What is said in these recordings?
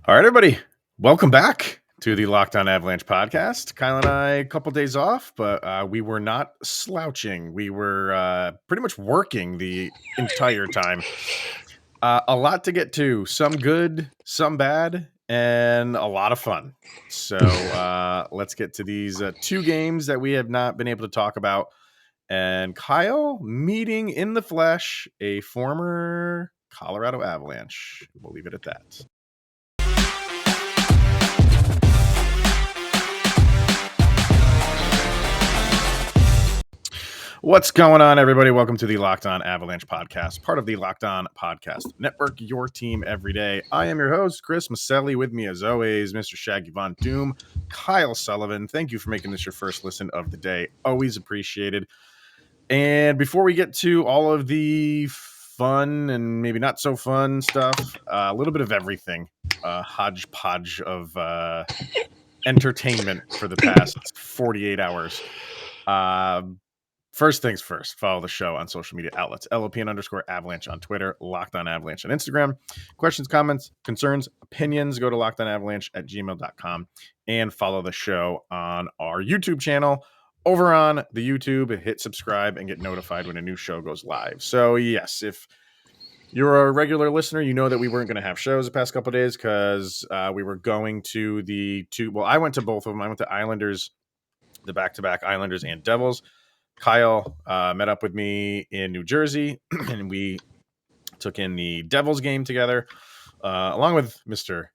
All right, everybody. Welcome back to the Locked On Avalanche podcast. Kyle and I, a couple days off, but we were not slouching. We were pretty much working the entire time. A lot to get to. Some good, some bad, and a lot of fun. So let's get to these two games that we have not been able to talk about. And Kyle meeting in the flesh a former Colorado Avalanche. We'll leave it at that. What's going on, everybody? Welcome to the Locked On Avalanche podcast, part of the Locked On Podcast Network, your team every day. I am your host, Chris Maselli. With me, as always, Mr. Shaggy Von Doom, Kyle Sullivan. Thank you for making this your first listen of the day. Always appreciated. And before we get to all of the fun and maybe not so fun stuff, a little bit of everything, hodgepodge of entertainment for the past 48 hours. First things first, follow the show on social media outlets, LOPN_Avalanche on Twitter, Locked On Avalanche on Instagram. Questions, comments, concerns, opinions, go to lockedonavalanche@gmail.com and follow the show on our YouTube channel. Over on the YouTube, hit subscribe and get notified when a new show goes live. So yes, if you're a regular listener, you know that we weren't going to have shows the past couple of days because we were going to the two. Well, I went to both of them. I went to Islanders, the back-to-back Islanders and Devils. Kyle met up with me in New Jersey, and we took in the Devils game together, along with Mr.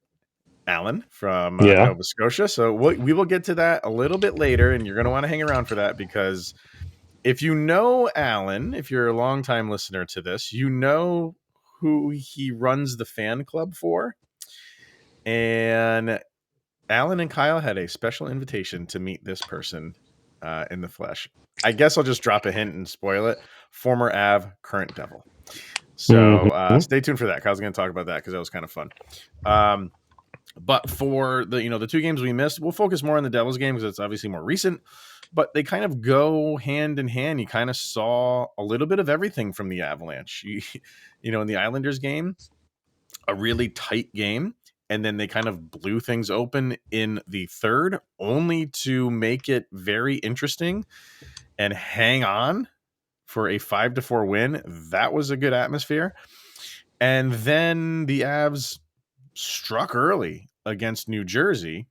Allen from Nova Scotia. So we will get to that a little bit later, and you're going to want to hang around for that because if you know Allen, if you're a longtime listener to this, you know who he runs the fan club for. And Allen and Kyle had a special invitation to meet this person in the flesh. I guess I'll just drop a hint and spoil it. Former Av, current Devil. So stay tuned for that. Kyle's going to talk about that because that was kind of fun. But for the two games we missed, we'll focus more on the Devils game because it's obviously more recent. But they kind of go hand in hand. You kind of saw a little bit of everything from the Avalanche. In the Islanders game, a really tight game. And then they kind of blew things open in the third, only to make it very interesting and hang on for a 5-4 win. That was a good atmosphere. And then the Avs struck early against New Jersey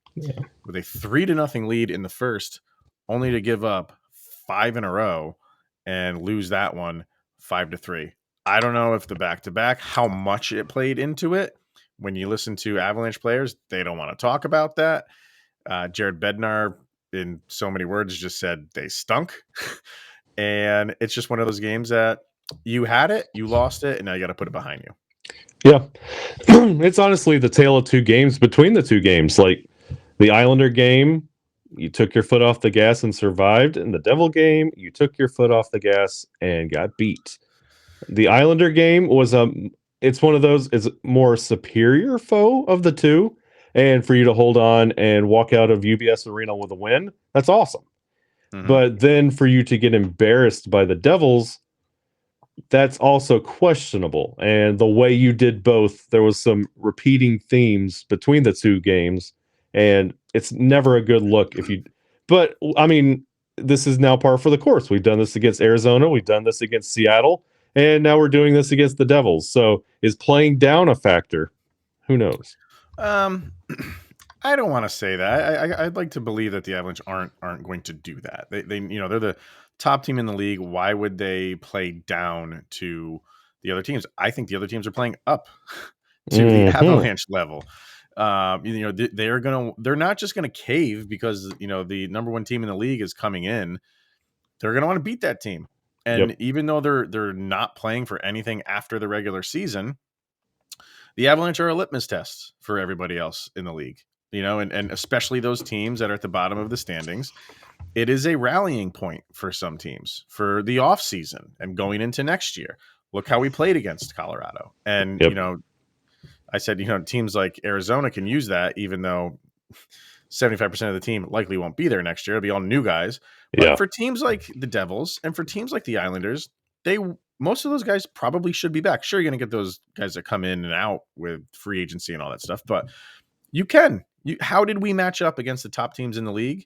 with a 3-0 lead in the first, only to give up 5 in a row and lose that one 5-3. I don't know if the back-to-back, how much it played into it. When you listen to Avalanche players, they don't want to talk about that. Jared Bednar, in so many words, just said they stunk. And it's just one of those games that you had it, you lost it, and now you got to put it behind you. Yeah. It's honestly the tale of two games between the two games. Like the Islander game, you took your foot off the gas and survived. In the Devil game, you took your foot off the gas and got beat. The Islander game was it's one of those, it's more superior foe of the two. And for you to hold on and walk out of UBS Arena with a win, that's awesome. Mm-hmm. But then for you to get embarrassed by the Devils, that's also questionable. And the way you did both, there was some repeating themes between the two games. And it's never a good look if you... But, I mean, this is now par for the course. We've done this against Arizona. We've done this against Seattle. And now we're doing this against the Devils. So is playing down a factor? Who knows? I don't want to say that. I'd like to believe that the Avalanche aren't going to do that. They they're the top team in the league. Why would they play down to the other teams? I think the other teams are playing up to the Avalanche level. They're not just gonna cave because the number one team in the league is coming in. They're gonna want to beat that team. And even though they're not playing for anything after the regular season, the Avalanche are a litmus test for everybody else in the league, and especially those teams that are at the bottom of the standings. It is a rallying point for some teams for the off season and going into next year. Look how we played against Colorado. And, I said, teams like Arizona can use that, even though 75% of the team likely won't be there next year. It'll be all new guys. But for teams like the Devils and for teams like the Islanders, most of those guys probably should be back. Sure, you're going to get those guys that come in and out with free agency and all that stuff, but You can. How did we match up against the top teams in the league?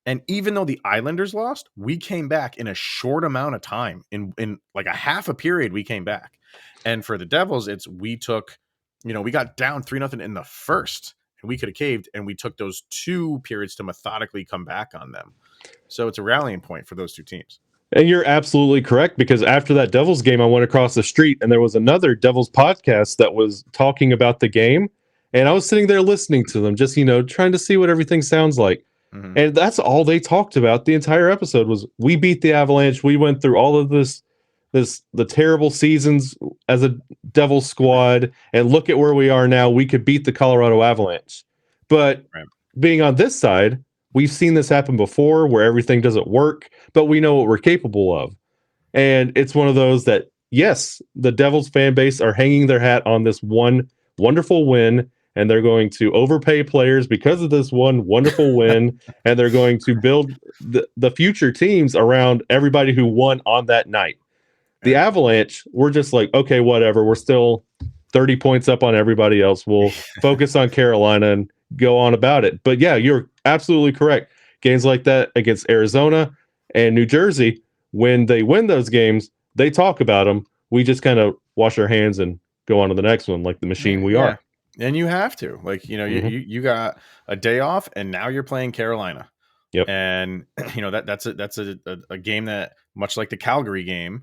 And even though the Islanders lost, we came back in a short amount of time. In like a half a period, we came back. And for the Devils, we took, we got down 3-0 in the first, and we could have caved, and we took those 2 periods to methodically come back on them. So it's a rallying point for those 2 teams. And you're absolutely correct, because after that Devils game, I went across the street and there was another Devils podcast that was talking about the game. And I was sitting there listening to them, just, trying to see what everything sounds like. Mm-hmm. And that's all they talked about the entire episode was, we beat the Avalanche. We went through all of the terrible seasons as a Devil squad, and look at where we are now. We could beat the Colorado Avalanche. But being on this side, we've seen this happen before where everything doesn't work, but we know what we're capable of. And it's one of those that, yes, the Devils fan base are hanging their hat on this one wonderful win, and they're going to overpay players because of this one wonderful win, and they're going to build the future teams around everybody who won on that night. The Avalanche, we're just like, okay, whatever. We're still 30 points up on everybody else. We'll focus on Carolina and go on about it. But yeah, you're absolutely correct. Games like that against Arizona and New Jersey, when they win those games, they talk about them. We just kind of wash our hands and go on to the next one like the machine we are. And you have to. Like, you got a day off, and now you're playing Carolina. Yep. And, that's a game that, much like the Calgary game,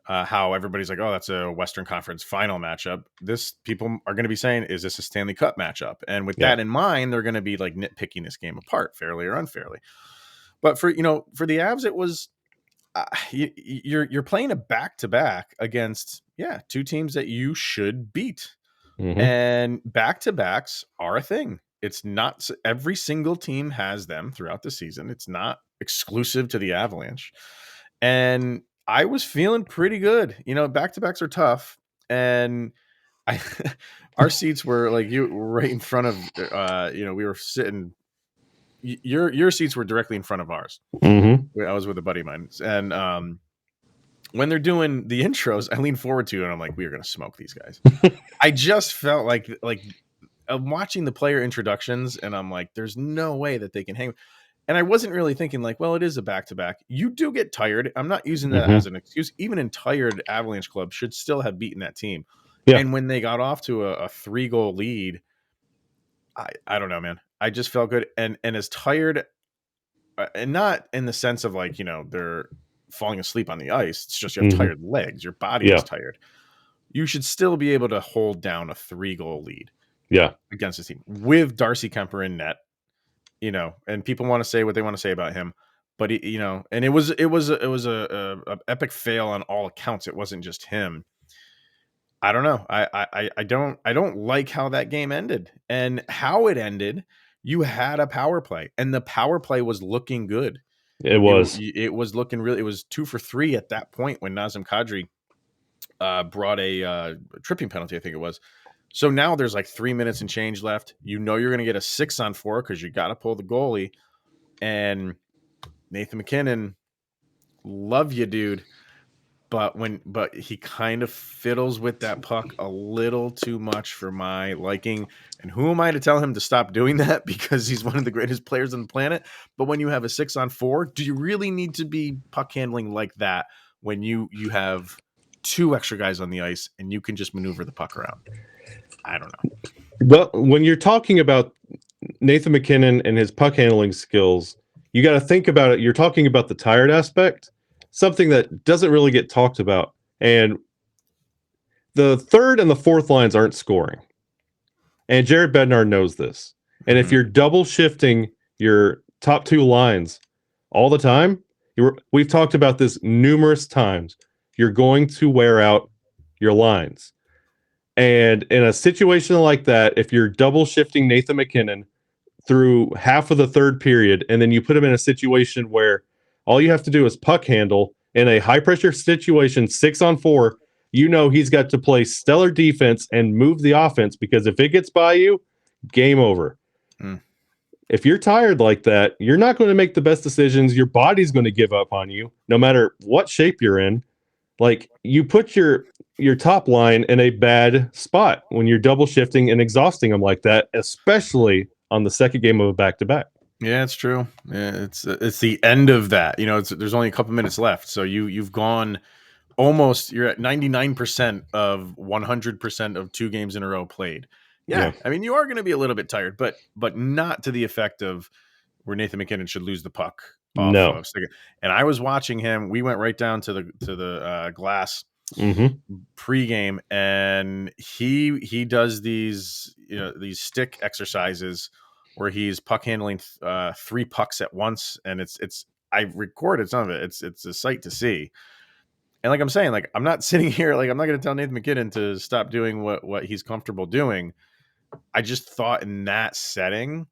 how everybody's like, oh, that's a Western Conference final matchup. People are going to be saying, is this a Stanley Cup matchup? And with that in mind, they're going to be like nitpicking this game apart, fairly or unfairly. But for the Avs, it was you're playing a back-to-back against 2 teams that you should beat. Mm-hmm. And back-to-backs are a thing. It's not every single team has them throughout the season. It's not exclusive to the Avalanche. And I was feeling pretty good. Back-to-backs are tough. And our seats were like right in front of, we were sitting. Your seats were directly in front of ours. Mm-hmm. I was with a buddy of mine. And when they're doing the intros, I lean forward to you and I'm like, we are going to smoke these guys. I just felt like I'm watching the player introductions and I'm like, there's no way that they can hang. And I wasn't really thinking like, well, it is a back-to-back. You do get tired. I'm not using that as an excuse. Even in tired Avalanche club should still have beaten that team. Yeah. And when they got off to a 3-goal lead, I don't know, man. I just felt good. And as tired, and not in the sense of like, they're falling asleep on the ice. It's just you have tired legs. Your body is tired. You should still be able to hold down a 3-goal lead. Yeah. Against this team with Darcy Kemper in net. And people want to say what they want to say about him, but and it was a epic fail on all accounts. It wasn't just him. I don't know. I don't like how that game ended, and how it ended. You had a power play, and the power play was looking good. It was. It was looking really. It was 2 for 3 at that point when Nazem Kadri brought a tripping penalty, I think it was. So now there's like 3 minutes and change left. You're going to get a 6-on-4 because you got to pull the goalie. And Nathan McKinnon, love you, dude. But he kind of fiddles with that puck a little too much for my liking. And who am I to tell him to stop doing that? Because he's one of the greatest players on the planet. But when you have a 6-on-4, do you really need to be puck handling like that when you have 2 extra guys on the ice and you can just maneuver the puck around? I don't know. Well, when you're talking about Nathan McKinnon and his puck handling skills, you got to think about it. You're talking about the tired aspect, something that doesn't really get talked about. And the third and the fourth lines aren't scoring. And Jared Bednar knows this. And if you're double shifting your top 2 lines all the time, we've talked about this numerous times, you're going to wear out your lines. And in a situation like that, if you're double shifting Nathan McKinnon through half of the third period, and then you put him in a situation where all you have to do is puck handle in a high pressure situation, 6-on-4, he's got to play stellar defense and move the offense, because if it gets by you, game over. If you're tired like that, you're not going to make the best decisions. Your body's going to give up on you no matter what shape you're in. Like, you put your your top line in a bad spot when you're double shifting and exhausting them like that, especially on the second game of a back-to-back. Yeah, it's true. Yeah, it's the end of that. There's only a couple minutes left, so you've gone almost. You're at 99% of 100% of 2 games in a row played. Yeah, Yeah. I mean you are going to be a little bit tired, but not to the effect of where Nathan McKinnon should lose the puck off No. of. And I was watching him. We went right down to the glass Mm-hmm. pregame, and he does these stick exercises where he's puck handling 3 pucks at once, and it's I recorded some of it. It's a sight to see. And like I'm saying, like I'm not sitting here like I'm not going to tell Nathan McKinnon to stop doing what he's comfortable doing. I just thought in that setting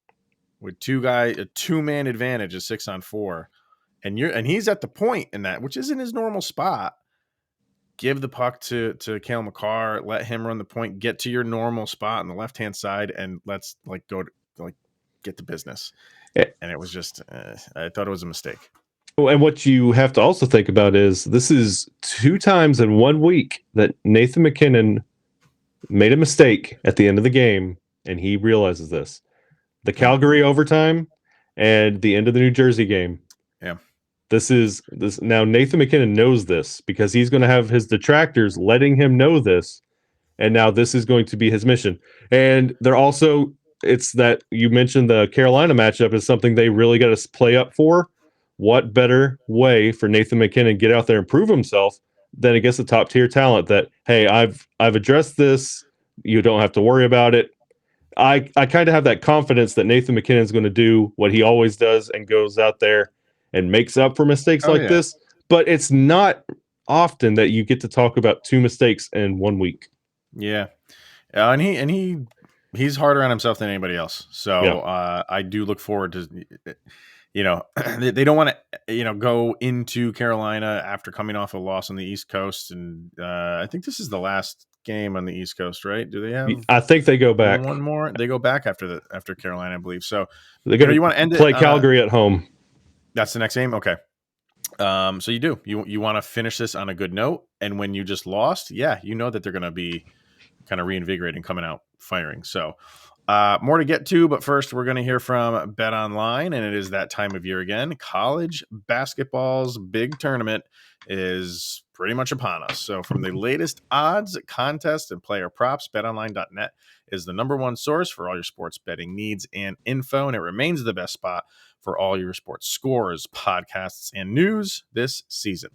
with a 2-man advantage, a 6-on-4, and he's at the point in that, which isn't his normal spot. Give the puck to Cale Makar, let him run the point, get to your normal spot on the left hand side, and let's get to business. And it was just, I thought it was a mistake. And what you have to also think about is this is 2 times in 1 week that Nathan McKinnon made a mistake at the end of the game, and he realizes this. The Calgary overtime and the end of the New Jersey game. Yeah. This now Nathan McKinnon knows this because he's going to have his detractors letting him know this, and now this is going to be his mission. And they're also, it's that you mentioned the Carolina matchup is something they really got to play up for. What better way for Nathan McKinnon to get out there and prove himself than against a top tier talent that, hey, I've addressed this. You don't have to worry about it. I kind of have that confidence that Nathan McKinnon is going to do what he always does and goes out there and makes up for mistakes this. But it's not often that you get to talk about 2 mistakes in 1 week. Yeah. And he's harder on himself than anybody else. So I do look forward to, they don't want to, go into Carolina after coming off a loss on the East Coast. And I think this is the last game on the East Coast, right? Do they have? I think they go back. One more. They go back after Carolina, I believe. So they're going you want to end play Calgary at home. That's the next game. Okay. So you do. You want to finish this on a good note, and when you just lost, that they're going to be kind of reinvigorating, coming out firing. So more to get to, but first we're going to hear from Bet Online, and it is that time of year again. College basketball's big tournament is pretty much upon us. So from the latest odds, contests, and player props, betonline.net is the number one source for all your sports betting needs and info, and it remains the best spot for all your sports scores, podcasts, and news this season.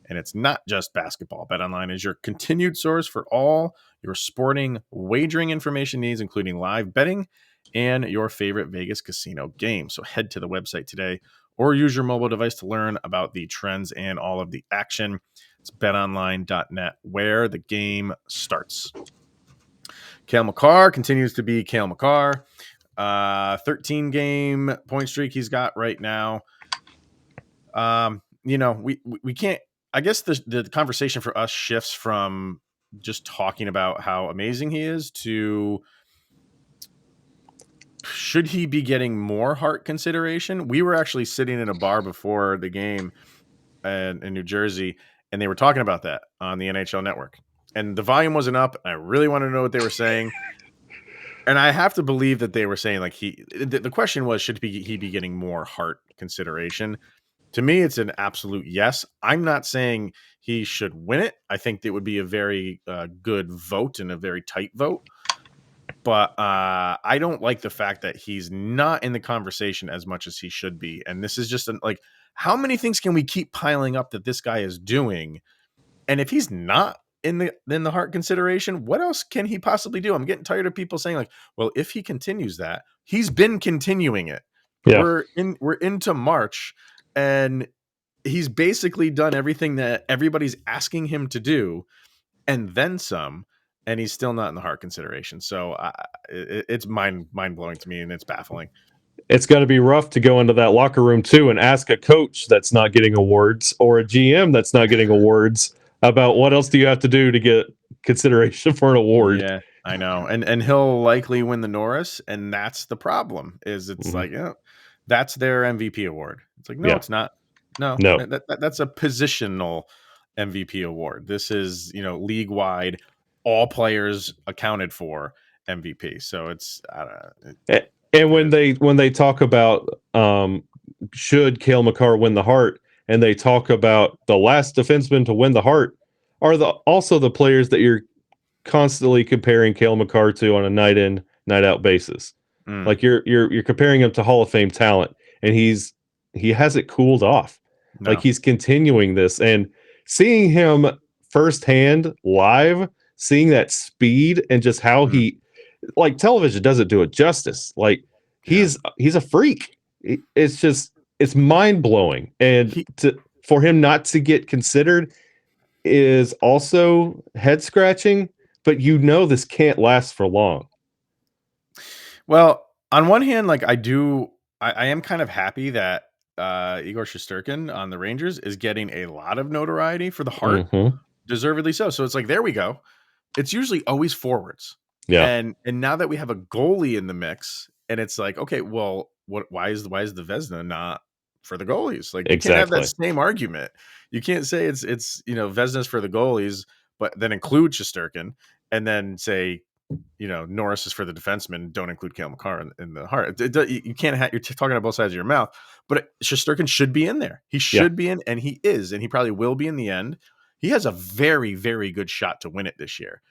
And it's not just basketball. BetOnline is your continued source for all your sporting wagering information needs, including live betting and your favorite Vegas casino games. So head to the website today or use your mobile device to learn about the trends and all of the action. It's betonline.net, where the game starts. Cale Makar continues to be Cale Makar. 13-game point streak he's got right now. We can't. I guess the conversation for us shifts from just talking about how amazing he is to should he be getting more Hart consideration? We were actually sitting in a bar before the game in New Jersey, and they were talking about that on the NHL Network. And the volume wasn't up. I really wanted to know what they were saying. And I have to believe that they were saying like the question was, should he be getting more Hart consideration? To me, it's an absolute yes. I'm not saying he should win it. I think it would be a very good vote and a very tight vote. But I don't like the fact that he's not in the conversation as much as he should be. And this is just how many things can we keep piling up that this guy is doing? And if he's not in the Hart consideration, what else can he possibly do? I'm getting tired of people saying like, well, if he continues that, he's been continuing it. Yeah. We're into March, and he's basically done everything that everybody's asking him to do, and then some, and he's still not in the Hart consideration. So it's mind blowing to me, and it's baffling. It's got to be rough to go into that locker room too and ask a coach that's not getting awards or a GM that's not getting awards about what else do you have to do to get consideration for an award. Yeah, I know. And he'll likely win the Norris, and that's the problem. Is it's like, that's their MVP award. It's like, no, it's not. No. That's a positional MVP award. This is, league wide, all players accounted for MVP. So it's, I don't know. And It when is. they talk about should Cale Makar win the Hart, and they talk about the last defenseman to win the Hart, are also the players that you're constantly comparing Cale Makar to on a night in, night out basis. Mm, Like you're comparing him to Hall of Fame talent, and he hasn't cooled off. Like no. he's continuing this, and seeing him firsthand live, seeing that speed and just how Mm, like television doesn't do it justice. Like yeah. he's a freak. It's just it's mind blowing, and He, for him not to get considered is also head scratching. But this can't last for long. well, on one hand, like I am kind of happy that Igor Shesterkin on the Rangers is getting a lot of notoriety for the Hart, Mm-hmm. deservedly so. So it's like, there we go. It's usually always forwards. Yeah, And now that we have a goalie in the mix, and it's like, okay, well, why is the Vesna not for the goalies? Like, you can't have that exactly. same argument. You can't say it's Vesna's for the goalies, but then include Shesterkin, and then say, Norris is for the defenseman. Don't include Cale Makar in the Hart. You can't have, you're talking on both sides of your mouth. But Shesterkin should be in there. He Yeah, should be in, and he is, and he probably will be in the end. He has a very, very good shot to win it this year.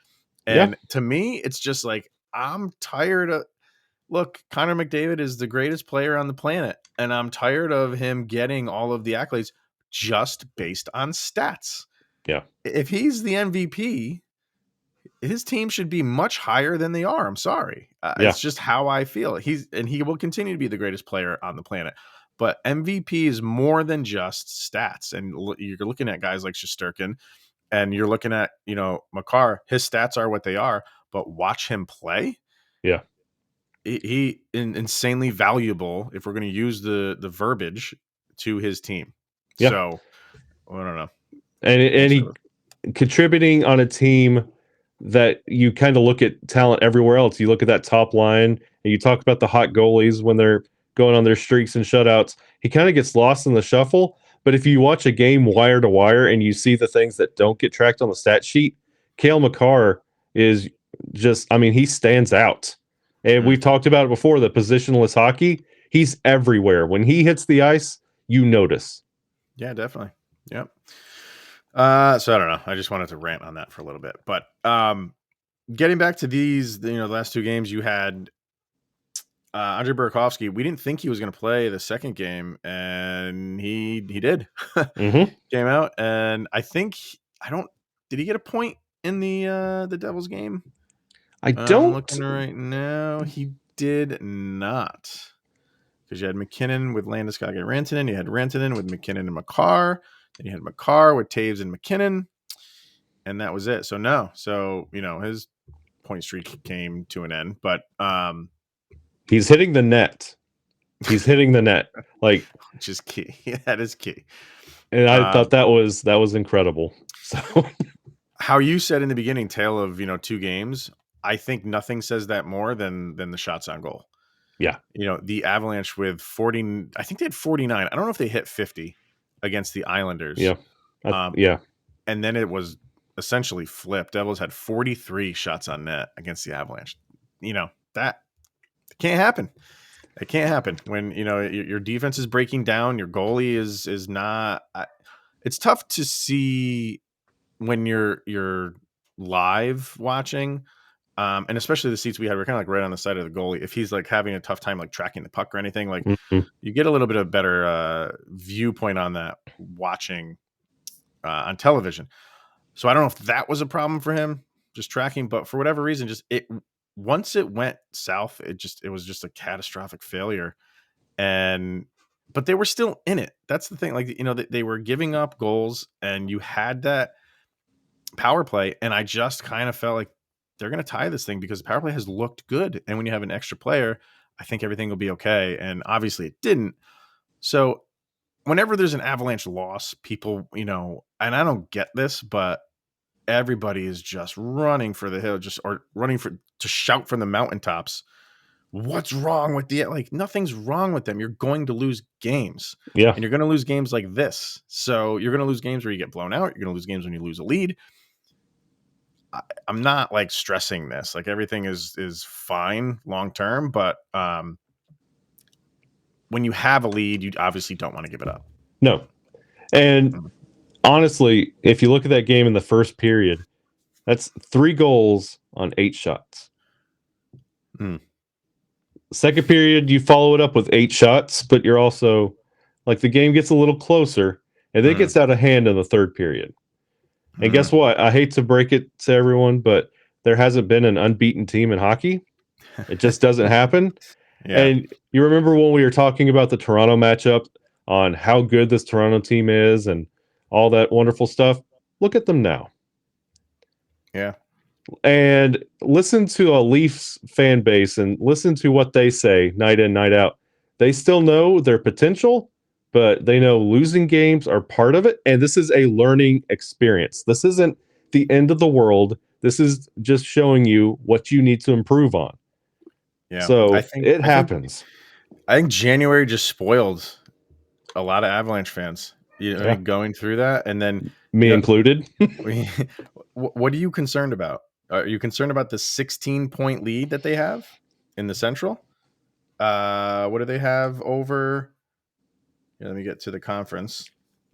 yeah, And to me, it's just like, I'm tired of, look, Connor McDavid is the greatest player on the planet, and I'm tired of him getting all of the accolades just based on stats. yeah, If he's the MVP, his team should be much higher than they are. I'm sorry. yeah, It's just how I feel. He will continue to be the greatest player on the planet. But MVP is more than just stats. And you're looking at guys like Shesterkin, and you're looking at, Makar. His stats are what they are, but watch him play. yeah, Insanely valuable, if we're going to use the verbiage, to his team. yeah. So I don't know. We'll And see. he contributing on a team that you kind of look at talent everywhere else. You look at that top line, and you talk about the hot goalies when they're going on their streaks and shutouts. He kind of gets lost in the shuffle. But if you watch a game wire to wire and you see the things that don't get tracked on the stat sheet, Cale Makar is just, I mean, he stands out. And Mm. we've talked about it before, the positionless hockey. He's everywhere. When he hits the ice, you notice. Yeah, definitely. Yep. So I don't know. I just wanted to rant on that for a little bit, but getting back to these, the last two games you had, Andre Burakovsky. We didn't think he was going to play the second game, and he did. Mm-hmm. Came out, and I don't. Did he get a point in the Devils game? I I'm don't. looking right now. He did not, because you had McKinnon with Landeskog and Rantanen. You had Rantanen with McKinnon and Makar. Then you had Makar with Taves and McKinnon, and that was it. So no. So his point streak came to an end. But He's hitting the net. He's hitting the net. Like, which is key. That is key. and I thought that was incredible. So How you said in the beginning, tale of two games. I think nothing says that more than the shots on goal. yeah. The Avalanche with 40. I think they had 49. I don't know if they hit 50 against the Islanders. Yeah. Um, Yeah. and then it was essentially flipped. Devils had 43 shots on net against the Avalanche. That can't happen. It can't happen when your defense is breaking down. Your goalie is not. It's tough to see when you're live watching, and especially the seats we had were kind of like right on the side of the goalie. If he's like having a tough time like tracking the puck or anything, like Mhm. you get a little bit of better viewpoint on that watching on television. So I don't know if that was a problem for him, just tracking, but for whatever reason, just it once it went south, it was just a catastrophic failure. And but they were still in it. That's the thing. Like they were giving up goals, and you had that power play, and I just kind of felt like they're going to tie this thing because the power play has looked good, and when you have an extra player, I think everything will be okay. And obviously, it didn't. So whenever there's an Avalanche loss, people, and I don't get this, but everybody is just running for the hill, just or running to shout from the mountaintops what's wrong with the like? Nothing's wrong with them. You're going to lose games, Yeah. and you're going to lose games like this. So you're going to lose games where you get blown out. You're going to lose games when you lose a lead. I'm not like stressing this. Like everything is fine long term, but when you have a lead, you obviously don't want to give it up. No. And honestly, if you look at that game in the first period, that's 3 goals on 8 shots. Second period, you follow it up with 8 shots, but you're also like the game gets a little closer, and then it gets out of hand in the third period. And guess what? I hate to break it to everyone, but there hasn't been an unbeaten team in hockey. It just doesn't happen. Yeah. And you remember when we were talking about the Toronto matchup on how good this Toronto team is and all that wonderful stuff? Look at them now. Yeah. And listen to a Leafs fan base and listen to what they say night in, night out. They still know their potential, but they know losing games are part of it. And this is a learning experience. This isn't the end of the world. This is just showing you what you need to improve on. Yeah. So it happens. I think January just spoiled a lot of Avalanche fans. You know, going through that, and then me included. What are you concerned about? Are you concerned about the 16-point lead that they have in the Central? What do they have over? Yeah, let me get to the conference.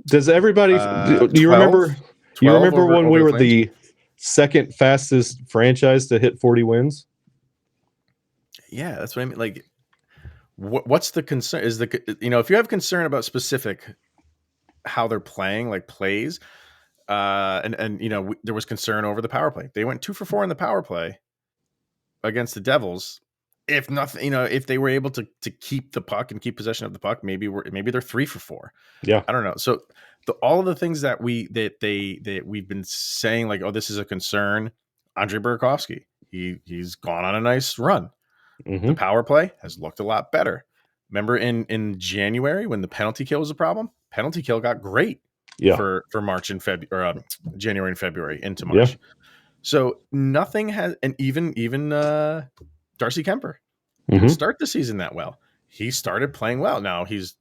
Does everybody? Do you remember? You remember when we were the second fastest franchise to hit 40 wins? Yeah, that's what I mean. Like, what's the concern? Is if you have concern about specific how they're playing, like plays, and there was concern over the power play. They went 2 for 4 in the power play against the Devils. If nothing, if they were able to keep the puck and keep possession of the puck, maybe they're 3 for 4. Yeah, I don't know. So all of the things that we've been saying, like, oh, this is a concern. Andrei Burakovsky, he's gone on a nice run. The power play has looked a lot better. Remember in January when the penalty kill was a problem? Penalty kill got great for March and February, January and February into March. Yeah. So nothing has, and even Darcy Kemper didn't start the season that well. He started playing well. Now he's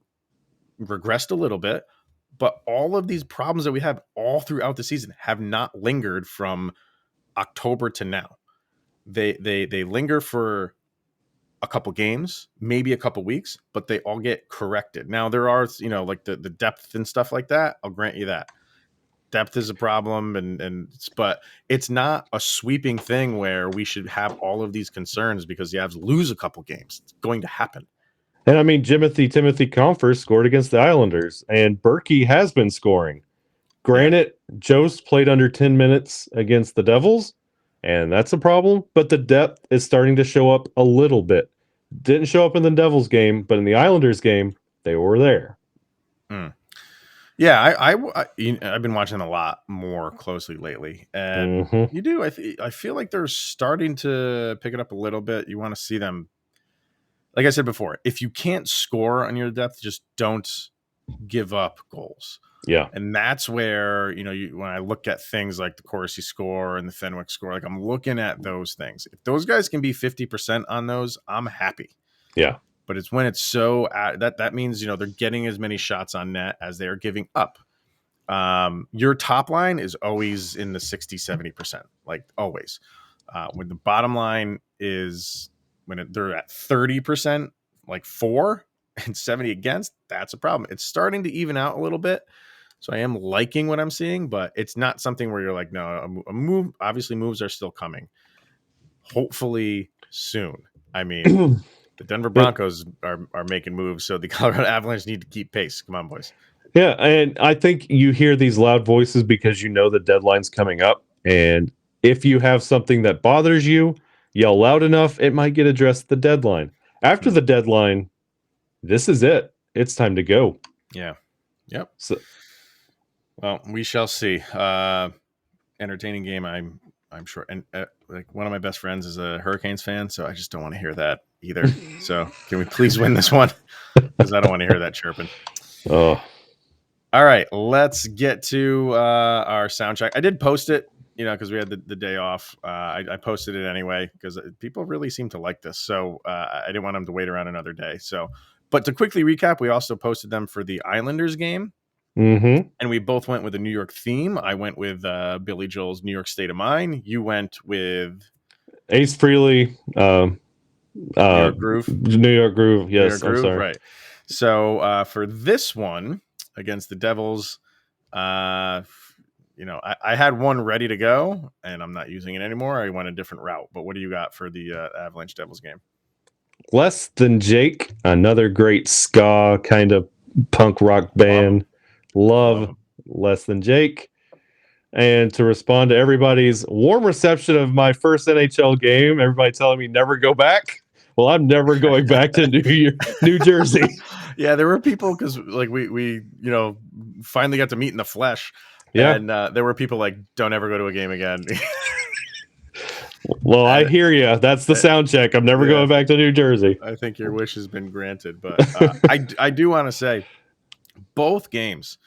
regressed a little bit, but all of these problems that we have all throughout the season have not lingered from October to now. They linger for a couple games, maybe a couple weeks, but they all get corrected. Now there are, like the depth and stuff like that. I'll grant you that depth is a problem, but it's not a sweeping thing where we should have all of these concerns because the Avs lose a couple games. It's going to happen. And I mean, Timothy Comfort scored against the Islanders, and Berkey has been scoring. Granted, Jost played under 10 minutes against the Devils, and that's a problem, but the depth is starting to show up a little bit. Didn't show up in the Devils game, but in the Islanders game, they were there. Yeah, I've been watching a lot more closely lately, and you do. I feel like they're starting to pick it up a little bit. You want to see them, like I said before, if you can't score on your depth, just don't give up goals. Yeah, and that's where when I look at things like the Corsi score and the Fenwick score, like I'm looking at those things. If those guys can be 50% on those, I'm happy. Yeah. But it's when it's so that means they're getting as many shots on net as they are giving up. Your top line is always in the 60-70%, like always. When the bottom line is they're at 30%, like 4 and 70 against, that's a problem. It's starting to even out a little bit. So I am liking what I'm seeing, but it's not something where you're like, no, a move. Obviously, moves are still coming. Hopefully soon. I mean, the Denver Broncos are making moves, so the Colorado Avalanche need to keep pace. Come on, boys. Yeah, and I think you hear these loud voices because you know the deadline's coming up. And if you have something that bothers you, yell loud enough, it might get addressed at the deadline. After the deadline, this is it. It's time to go. Yeah. Yep. So, well, we shall see. Entertaining game, I'm sure. And like one of my best friends is a Hurricanes fan, so I just don't want to hear that either. So can we please win this one? Because I don't want to hear that chirping. Oh. All right, let's get to our sound check. I did post it because we had the day off, I posted it anyway because people really seem to like this. So I didn't want them to wait around another day. So, but to quickly recap, we also posted them for the Islanders game. Mm-hmm. And we both went with a New York theme. I went with Billy Joel's New York State of Mind. You went with Ace Frehley, New York Groove. New York Groove. New Yes, York I'm Groove, sorry. right. So for this one against the Devils, I had one ready to go, and I'm not using it anymore. I went a different route. But what do you got for the Avalanche Devils game? Less Than Jake, another great ska kind of punk rock band. Love Less Than Jake. And to respond to everybody's warm reception of my first NHL game, everybody telling me never go back. Well, I'm never going back to New Jersey. Yeah, there were people because like we finally got to meet in the flesh. Yeah. And there were people like, don't ever go to a game again. Well, I hear you. That's the sound check. I'm never going back to New Jersey. I think your wish has been granted. But I do want to say both games,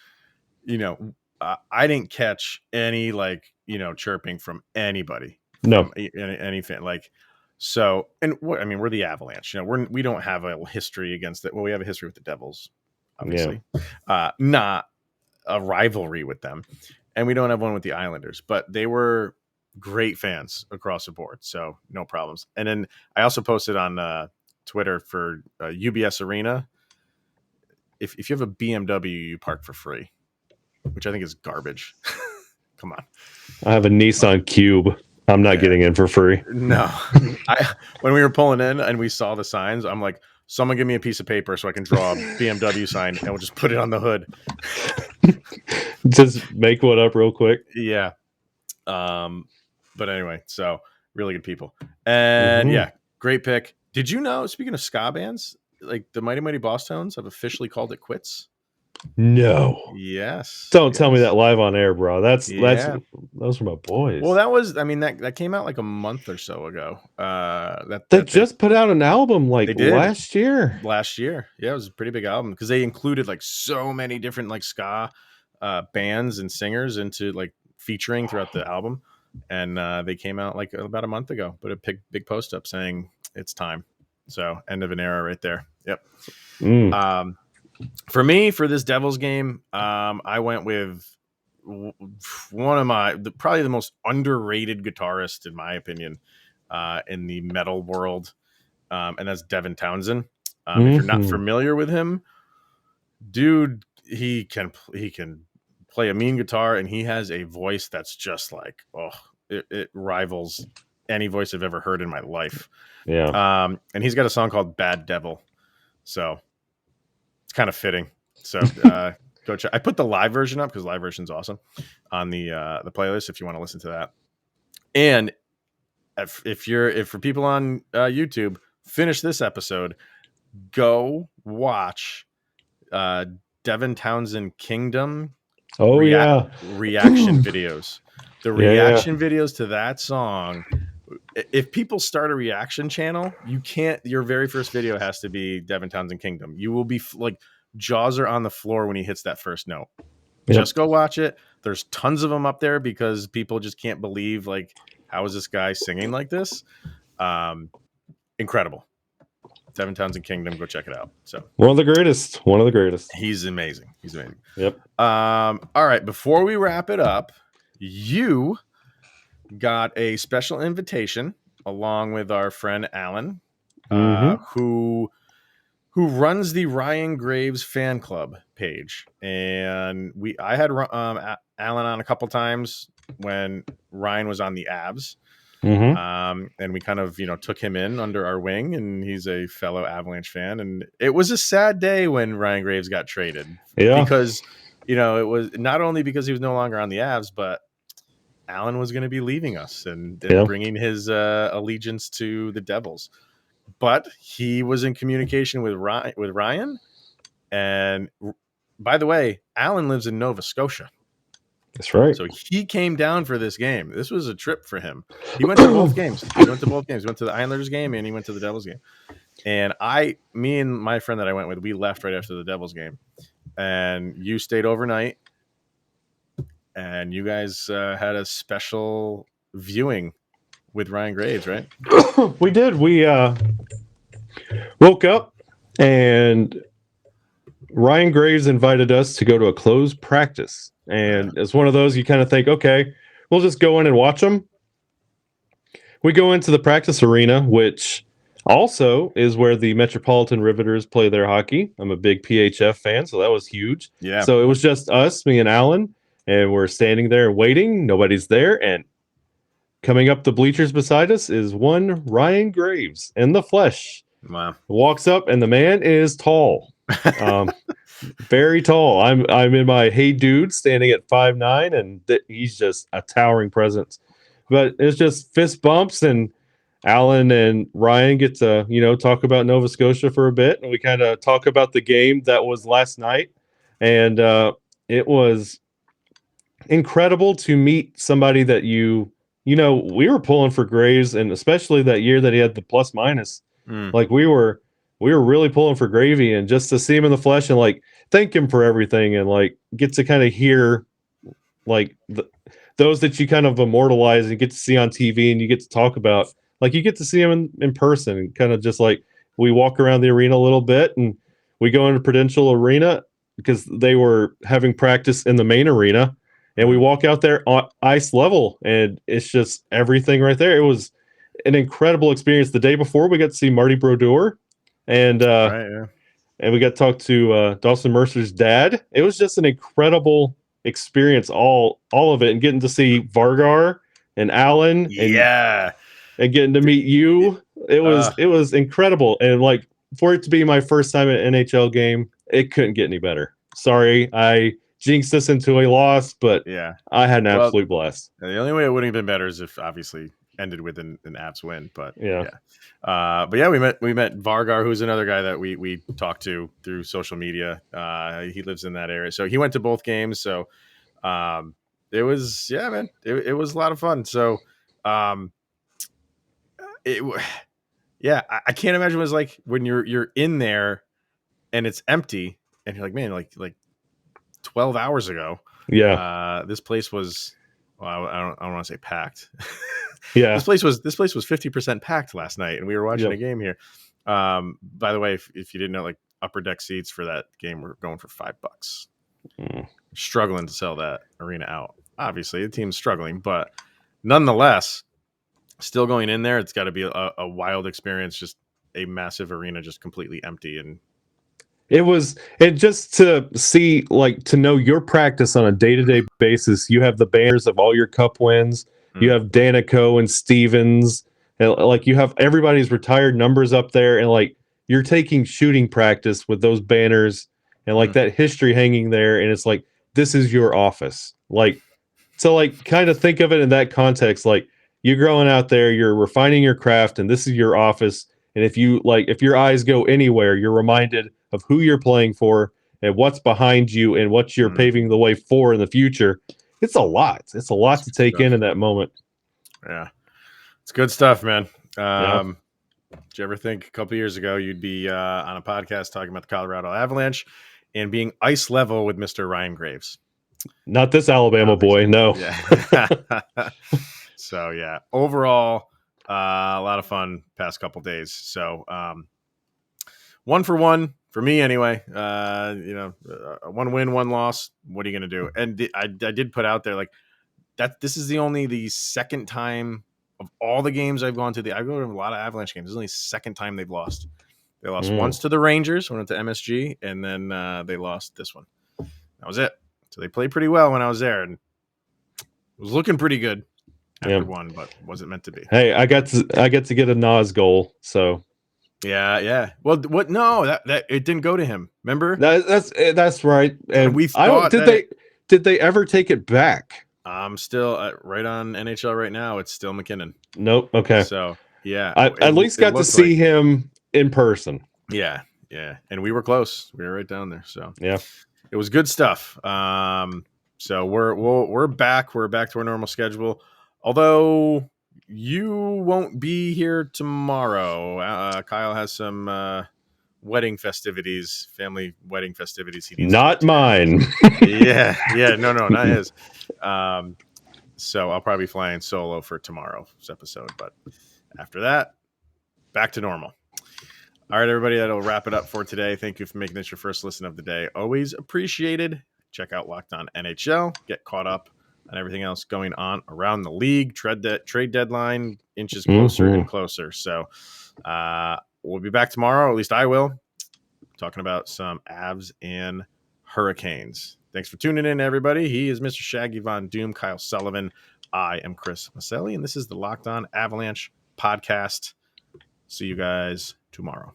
I didn't catch any chirping from anybody. No. From any fan. So, and what I mean, we're the Avalanche. We don't have a history against it. Well, we have a history with the Devils, obviously. Yeah. Not a rivalry with them, and we don't have one with the Islanders. But they were great fans across the board, so no problems. And then I also posted on Twitter for UBS Arena. If you have a BMW, you park for free, which I think is garbage. Come on. I have a Nissan Cube. I'm not getting in for free. No. When we were pulling in and we saw the signs, I'm like, someone give me a piece of paper so I can draw a BMW sign and we'll just put it on the hood. Just make one up real quick. Yeah. But anyway, so really good people. And yeah, great pick. Did you know, speaking of ska bands, like the Mighty Mighty Boss Tones have officially called it quits? No. Yes. Don't tell me that live on air, bro. Those are my boys. Well, that came out like a month or so ago. They just put out an album last year. Last year. Yeah, it was a pretty big album because they included like so many different like ska bands and singers into like featuring throughout the album. And they came out like about a month ago, put a big post up saying it's time. So end of an era right there. Yep. For me, for this Devils game, I went with one of probably the most underrated guitarist, in my opinion, in the metal world, and that's Devin Townsend. If you're not familiar with him, dude, he can play a mean guitar, and he has a voice that's just like, it rivals any voice I've ever heard in my life. Yeah. And he's got a song called Bad Devil. So it's kind of fitting. So go check. I put the live version up because live version's awesome on the playlist if you want to listen to that. And if for people on YouTube, finish this episode, go watch Devin Townsend Kingdom. Reaction videos. The reaction videos to that song. If people start a reaction channel, your very first video has to be Devin Townsend Kingdom. You will be like jaws are on the floor when he hits that first note. Yep. Just go watch it. There's tons of them up there because people just can't believe like, how is this guy singing like this? Incredible. Devin Townsend Kingdom, go check it out. So one of the greatest. He's amazing. Yep. All right. Before we wrap it up, you got a special invitation along with our friend Alan, who runs the Ryan Graves fan club page. And I had Alan on a couple times when Ryan was on the Avs. And we kind of, took him in under our wing, and he's a fellow Avalanche fan. And it was a sad day when Ryan Graves got traded because, it was not only because he was no longer on the Avs, but Alan was going to be leaving us and bringing his allegiance to the Devils. But he was in communication with Ryan. And by the way, Alan lives in Nova Scotia. That's right. So he came down for this game. This was a trip for him. He went to both games. He went to the Islanders game and he went to the Devils game. And me and my friend that I went with, we left right after the Devils game. And you stayed overnight. and you guys had a special viewing with Ryan Graves, right? We did. We woke up and Ryan Graves invited us to go to a closed practice. And it's one of those you kind of think, okay, we'll just go in and watch them. We go into the practice arena, which also is where the Metropolitan Riveters play their hockey. I'm a big PHF fan, so that was huge. Yeah. So it was just us, me and Alan, and we're standing there waiting. Nobody's there. And coming up the bleachers beside us is one Ryan Graves in the flesh. Wow. Walks up, and the man is tall. Very tall. I'm in my hey dude standing at 5'9", and he's just a towering presence. But it's just fist bumps, and Alan and Ryan get to talk about Nova Scotia for a bit, and we kind of talk about the game that was last night, and it was incredible to meet somebody that we were pulling for Graves, and especially that year that he had the plus minus, like we were really pulling for Gravy, and just to see him in the flesh and like thank him for everything, and like get to kind of hear like those that you kind of immortalize and get to see on TV and you get to talk about, like you get to see him in person, and kind of just like we walk around the arena a little bit, and we go into Prudential Arena because they were having practice in the main arena, and we walk out there on ice level, and it's just everything right there. It was an incredible experience. The day before, we got to see Marty Brodeur, and and we got to talk to Dawson Mercer's dad. It was just an incredible experience, all of it, and getting to see Vargar and Alan, and getting to meet you. It was incredible, and like for it to be my first time at an NHL game, it couldn't get any better. Sorry, I jinxed us into a loss, but I had an absolute blast. The only way it wouldn't have been better is if obviously ended with an Avs win, but but yeah, we met Vargar, who's another guy that we talked to through social media. He lives in that area, so he went to both games. So it was it was a lot of fun. So I can't imagine what it was like when you're in there and it's empty, and you're like, man, like 12 hours ago, this place was, well, I don't want to say packed. This place was 50% packed last night, and we were watching a game here. By the way, if you didn't know, like upper deck seats for that game were going for $5. Struggling to sell that arena out. Obviously, the team's struggling, but nonetheless, still going in there, it's got to be a wild experience. Just a massive arena, just completely empty, and it was, and just to see, like, to know your practice on a day-to-day basis. You have the banners of all your cup wins. You have Danico and Stevens, and like you have everybody's retired numbers up there, and like you're taking shooting practice with those banners and like that history hanging there, and it's like this is your office. Like, so like kind of think of it in that context. Like you're growing out there, you're refining your craft, and this is your office. And if your eyes go anywhere, you're reminded of who you're playing for and what's behind you and what you're paving the way for in the future. It's a lot. It's a lot to take in that moment. Yeah. It's good stuff, man. Did you ever think a couple years ago you'd be on a podcast talking about the Colorado Avalanche and being ice level with Mr. Ryan Graves? Not this Alabama boy, no. Yeah. So, yeah. Overall, a lot of fun past couple days. So, 1 for 1 for me anyway. One win, one loss. What are you going to do? And I did put out there like that. This is the second time of all the games I've gone to. I go to a lot of Avalanche games. This is only the second time they've lost. They lost once to the Rangers, went to MSG, and then they lost this one. That was it. So they played pretty well when I was there, and it was looking pretty good after one, but wasn't meant to be. Hey, I got to get a Nas goal, so yeah. Well, what? No, that it didn't go to him. Remember? That's right. And we thought did they ever take it back? I'm still right on NHL right now. It's still McKinnon. Nope. Okay. So yeah, I at least got to see him in person. Yeah, and we were close. We were right down there. So yeah, it was good stuff. So we're back. We're back to our normal schedule. Although you won't be here tomorrow. Kyle has some wedding festivities, family wedding festivities. He needs Not mine. family wedding festivities. He needs Not mine. yeah, no, not his. So I'll probably be flying solo for tomorrow's episode, but after that, back to normal. All right, everybody, that'll wrap it up for today. Thank you for making this your first listen of the day. Always appreciated. Check out Locked On NHL. Get caught up on everything else going on around the league. Trade deadline inches closer and closer. So we'll be back tomorrow. At least I will. Talking about some Avs and Hurricanes. Thanks for tuning in, everybody. He is Mr. Shaggy Von Doom, Kyle Sullivan. I am Chris Maselli, and this is the Locked On Avalanche podcast. See you guys tomorrow.